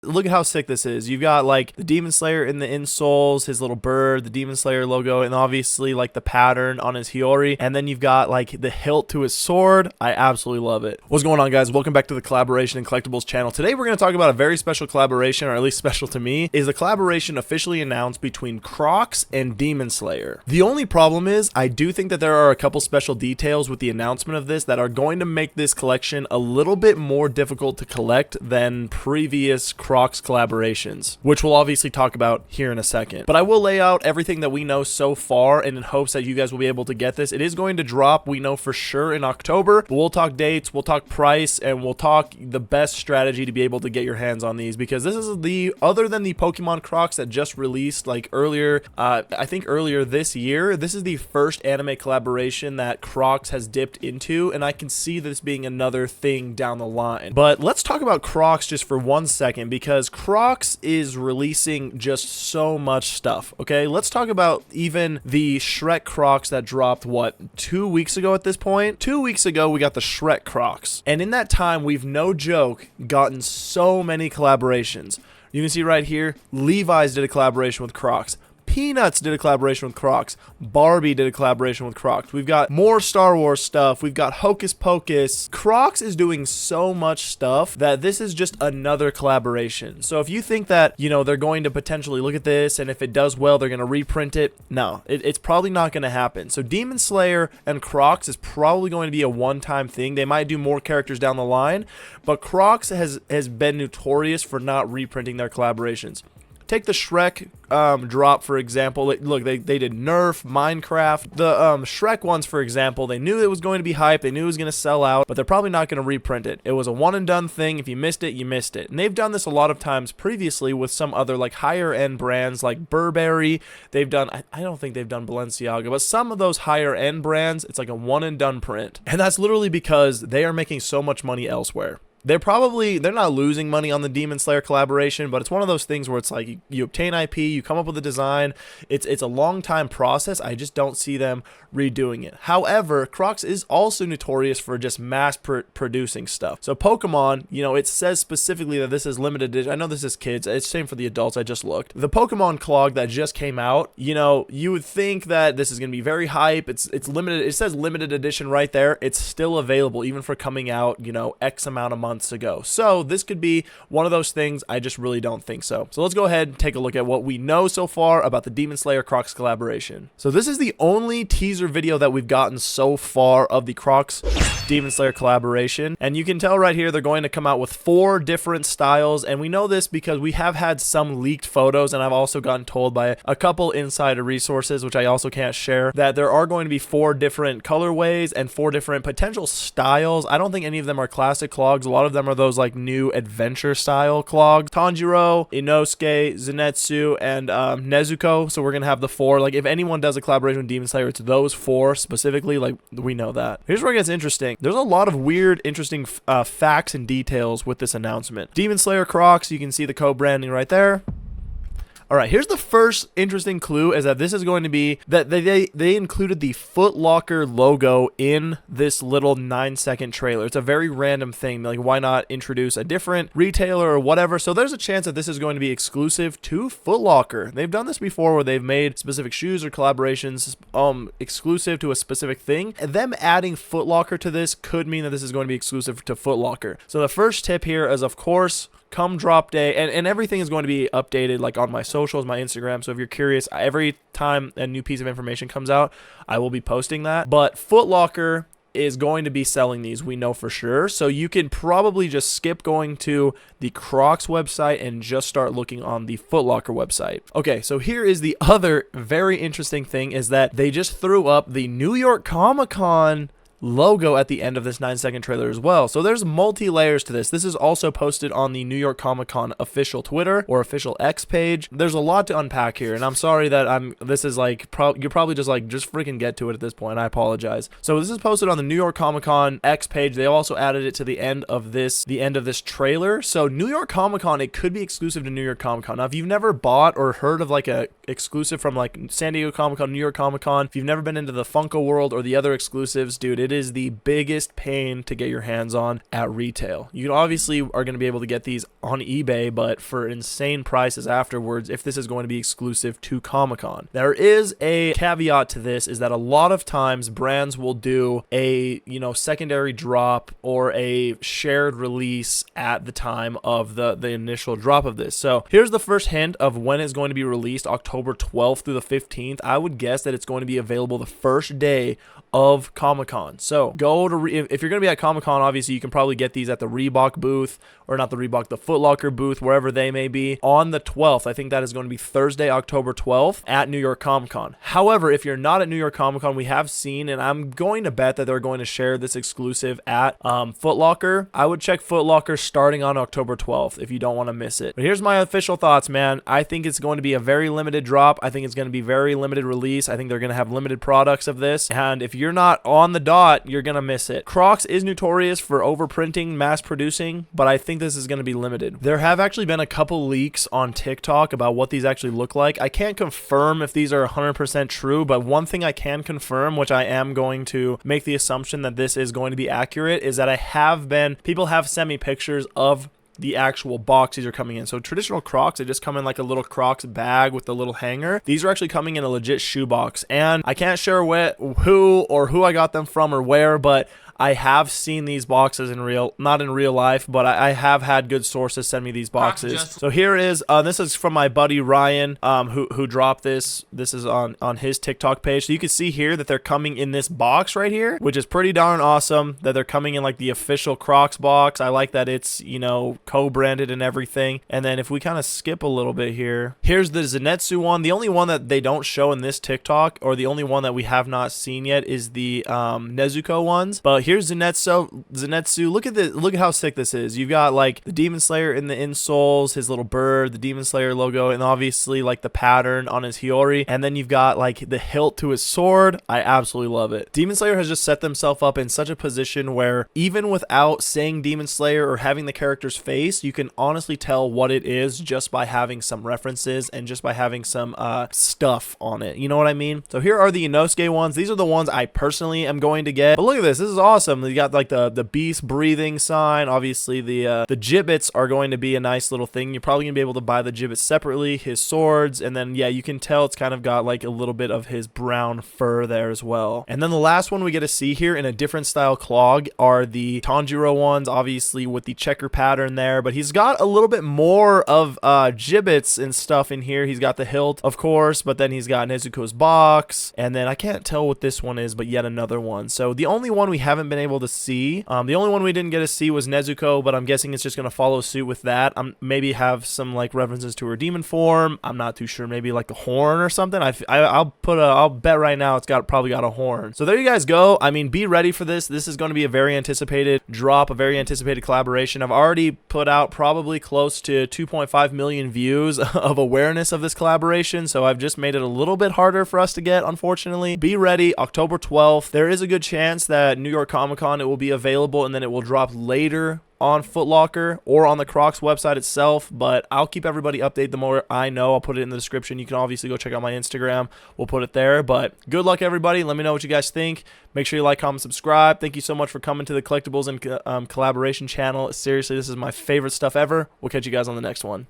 Look at how sick this is. You've got like the Demon Slayer in the insoles, his little bird, the Demon Slayer logo, and obviously like the pattern on his Hiyori. And then you've got like the hilt to his sword. I absolutely love it. What's going on, guys? Welcome back to the Collaboration and Collectibles channel. Today we're going to talk about a very special collaboration, or at least special to me, is the collaboration officially announced between Crocs and Demon Slayer. The only problem is I do think that there are a couple special details with the announcement of this that are going to make this collection a little bit more difficult to collect than previous Crocs collaborations, which we'll obviously talk about here in a second. But I will lay out everything that we know so far, and in hopes that you guys will be able to get this. It is going to drop, we know for sure, in October, but we'll talk dates, we'll talk price, and we'll talk the best strategy to be able to get your hands on these, because this is the, other than the Pokemon Crocs that just released like earlier, I think earlier this year, this is the first anime collaboration that Crocs has dipped into, and I can see this being another thing down the line. But let's talk about Crocs just for 1 second, because Crocs is releasing just so much stuff. Okay, let's talk about even the Shrek Crocs that dropped, what, 2 weeks ago at this point? 2 weeks ago we got the Shrek Crocs, and in that time we've, no joke, gotten so many collaborations. You can see right here, Levi's did a collaboration with Crocs. Peanuts did a collaboration with Crocs. Barbie did a collaboration with Crocs. We've got more Star Wars stuff. We've got Hocus Pocus. Crocs is doing so much stuff that this is just another collaboration. So if you think that, you know, they're going to potentially look at this, and if it does well, they're going to reprint it, no, it's probably not going to happen. So Demon Slayer and Crocs is probably going to be a one-time thing. They might do more characters down the line, but Crocs has been notorious for not reprinting their collaborations. Take the Shrek drop, for example. Look, they did Nerf, Minecraft. The Shrek ones, for example, they knew it was going to be hype. They knew it was going to sell out, but they're probably not going to reprint it. It was a one-and-done thing. If you missed it, you missed it. And they've done this a lot of times previously with some other like higher-end brands like Burberry. They've done, I don't think they've done Balenciaga, but some of those higher-end brands, it's like a one-and-done print. And that's literally because they are making so much money elsewhere. They're not losing money on the Demon Slayer collaboration, but it's one of those things where it's like you obtain IP, you come up with a design. It's a long time process. I just don't see them redoing it. However, Crocs is also notorious for just mass producing stuff. So Pokemon, you know, it says specifically that this is limited edition. I know this is kids. It's same for the adults. I just looked. The Pokemon clog that just came out, you know, you would think that this is going to be very hype. It's limited. It says limited edition right there. It's still available even for coming out, you know, X amount of months ago. So this could be one of those things. I just really don't think so. So let's go ahead and take a look at what we know so far about the Demon Slayer Crocs collaboration. So this is the only teaser video that we've gotten so far of the Crocs Demon Slayer collaboration, and you can tell right here they're going to come out with 4 different styles, and we know this because we have had some leaked photos, and I've also gotten told by a couple insider resources, which I also can't share, that there are going to be 4 different colorways and 4 different potential styles. I don't think any of them are classic clogs. A lot of them are those like new adventure style clogs. Tanjiro, Inosuke, Zenitsu, and Nezuko. So we're gonna have the 4. Like if anyone does a collaboration with Demon Slayer, it's those 4 specifically. Like we know that. Here's where it gets interesting. There's a lot of weird, interesting facts and details with this announcement. Demon Slayer Crocs. You can see the co-branding right there. All right, here's the first interesting clue, is that this is going to be that they included the Foot Locker logo in this little 9-second trailer. It's a very random thing. Like, why not introduce a different retailer or whatever? So there's a chance that this is going to be exclusive to Foot Locker. They've done this before where they've made specific shoes or collaborations exclusive to a specific thing. And them adding Foot Locker to this could mean that this is going to be exclusive to Foot Locker. So the first tip here is, of course, come drop day, and everything is going to be updated like on my socials, my Instagram. So if you're curious, every time a new piece of information comes out, I will be posting that. But Foot Locker is going to be selling these, we know for sure. So you can probably just skip going to the Crocs website and just start looking on the Foot Locker website. Okay, so here is the other very interesting thing, is that they just threw up the New York Comic-Con logo at the end of this 9-second trailer as well. So there's multi-layers to this. This is also posted on the New York Comic Con official Twitter or official X page. There's a lot to unpack here, and I'm sorry that this is like, you're probably just like, just freaking get to it at this point. I apologize. So this is posted on the New York Comic Con X page. They also added it to the end of this trailer. So New York Comic Con, it could be exclusive to New York Comic Con. Now, if you've never bought or heard of like a exclusive from like San Diego Comic Con, New York Comic Con, if you've never been into the Funko world or the other exclusives, dude, it it is the biggest pain to get your hands on at retail. You obviously are going to be able to get these on eBay, but for insane prices afterwards if this is going to be exclusive to Comic-Con. There is a caveat to this, is that a lot of times brands will do a, secondary drop or a shared release at the time of the initial drop of this. So here's the first hint of when it's going to be released, October 12th through the 15th. I would guess that it's going to be available the first day of Comic-Con. So go to if you're going to be at Comic-Con, obviously you can probably get these at the Reebok booth, or not the Reebok, the Foot Locker booth, wherever they may be, on the 12th. I think that is going to be Thursday, October 12th at New York Comic-Con. However, if you're not at New York Comic-Con, we have seen, and I'm going to bet that they're going to share this exclusive at Foot Locker. I would check Foot Locker starting on October 12th if you don't want to miss it. But here's my official thoughts, man. I think it's going to be a very limited drop. I think it's going to be very limited release. I think they're going to have limited products of this, and if you're not on the dot, you're gonna miss it. Crocs is notorious for overprinting, mass producing, but I think this is gonna be limited. There have actually been a couple leaks on TikTok about what these actually look like. I can't confirm if these are 100% true, but one thing I can confirm, which I am going to make the assumption that this is going to be accurate, is that people have sent me pictures of the actual box these are coming in. So traditional Crocs, they just come in like a little Crocs bag with a little hanger. These are actually coming in a legit shoe box, and I can't share who I got them from or where, but I have seen these boxes not in real life, but I have had good sources send me these boxes. So here is, this is from my buddy Ryan, who dropped this. This is on his TikTok page. So you can see here that they're coming in this box right here, which is pretty darn awesome that they're coming in like the official Crocs box. I like that it's, co-branded and everything. And then if we kind of skip a little bit here, here's the Zenitsu one. The only one that they don't show in this TikTok, or the only one that we have not seen yet, is the Nezuko ones. But here's Zenitsu. Look at how sick this is. You've got like the Demon Slayer in the insoles, his little bird, the Demon Slayer logo, and obviously like the pattern on his Hiyori. And then you've got like the hilt to his sword. I absolutely love it. Demon Slayer has just set themselves up in such a position where even without saying Demon Slayer or having the character's face, you can honestly tell what it is just by having some references and just by having some stuff on it. You know what I mean? So here are the Inosuke ones. These are the ones I personally am going to get. But look at this. This is awesome. You got like the beast breathing sign. Obviously the gibbets are going to be a nice little thing. You're probably gonna be able to buy the gibbets separately, his swords, and then yeah, you can tell it's kind of got like a little bit of his brown fur there as well. And then the last one we get to see here in a different style clog are the Tanjiro ones, obviously with the checker pattern there, but he's got a little bit more of gibbets and stuff in here. He's got the hilt, of course, but then he's got Nezuko's box, and then I can't tell what this one is, but yet another one. So the only one we haven't been able to see, the only one we didn't get to see was Nezuko, but I'm guessing it's just going to follow suit with that. Maybe have some like references to her demon form. I'm not too sure. Maybe like a horn or something. I'll bet right now it's probably got a horn. So there you guys go. I mean, be ready for this. This is going to be a very anticipated drop, a very anticipated collaboration. I've already put out probably close to 2.5 million views of awareness of this collaboration, so I've just made it a little bit harder for us to get, unfortunately. Be ready, October 12th. There is a good chance that New York Comic-Con it will be available, and then it will drop later on Foot Locker or on the Crocs website itself, but I'll keep everybody updated the more I know. I'll put it in the description. You can obviously go check out my Instagram. We'll put it there, but good luck, everybody. Let me know what you guys think. Make sure you like, comment, subscribe. Thank you so much for coming to the Collectibles and Collaboration channel. Seriously, this is my favorite stuff ever. We'll catch you guys on the next one.